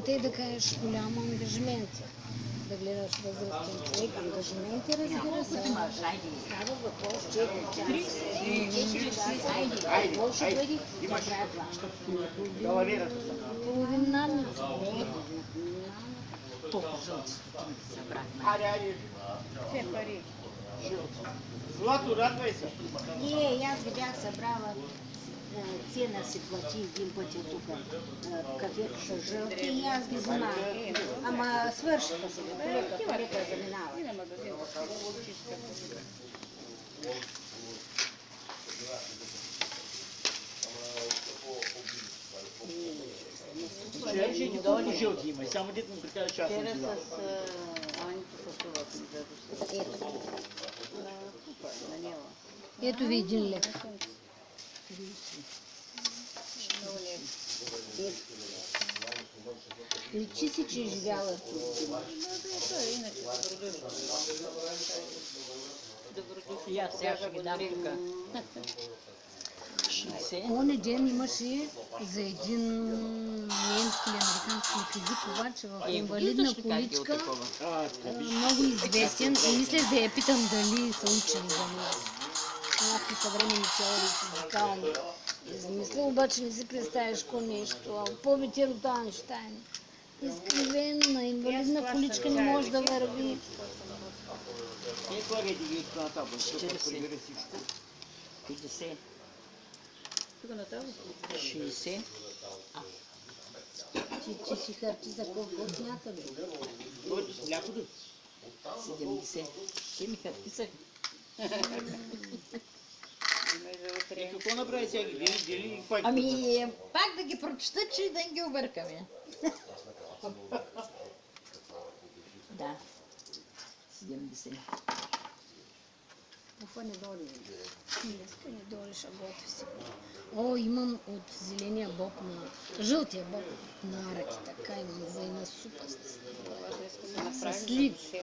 Идеята е да кажеш голямо ангажимент. Да гледаш възрастен човек, ангажименти, разбира се. Става въпрос, че какво ще бъде, тя трябва да плаща половин надница. Толкова жълти стотинки събрахме. Все пари. Злато, радвай се. Аз ги бях събрала. Цена си плати един път тук. Кафето са жълти и аз ги взимах. Ама свършиха се. Полека заминава. И на магазин да си чистка. Жени колко жълти има? Само дете му прикажа, че аз съм Вчера била. с Аните съсуват ми дадоще. Ето. На купа, на Нела. Ето ви един лев. Много не. Личи си, че е живяла в чужбина. Той е иначе добродушен. И аз сега ще ги дам тук. 60. Оня ден имаше за един немски или американски физик, обаче в инвалидна Виждаш ли как е от количка, такова? много известен и мислех да я питам дали са учени за него. Някакви съвременни теории, физикални. Измисля, обаче не си представяш ко нещо, а повече от Айнщайн. Изкривен, на инвалидна количка не може да върви. Е, слагайте ги тук на табло, защото 40. прибере всичко. 50. Тук на тази? 60. Ти си харчи за колко смята, бе? Който с млякото. 70. Те ми харписах. Има и за утре. И какво направи сега? Ги дели и пак. Ами, пак да ги прочета, че да ги объркаме. Да. 70. Какво не дори? Днеска не дори, ще готви си. О, имам от зеления боб на... Жълтия боб на Араки, така имам за една супа с Това днеска да слив. направим.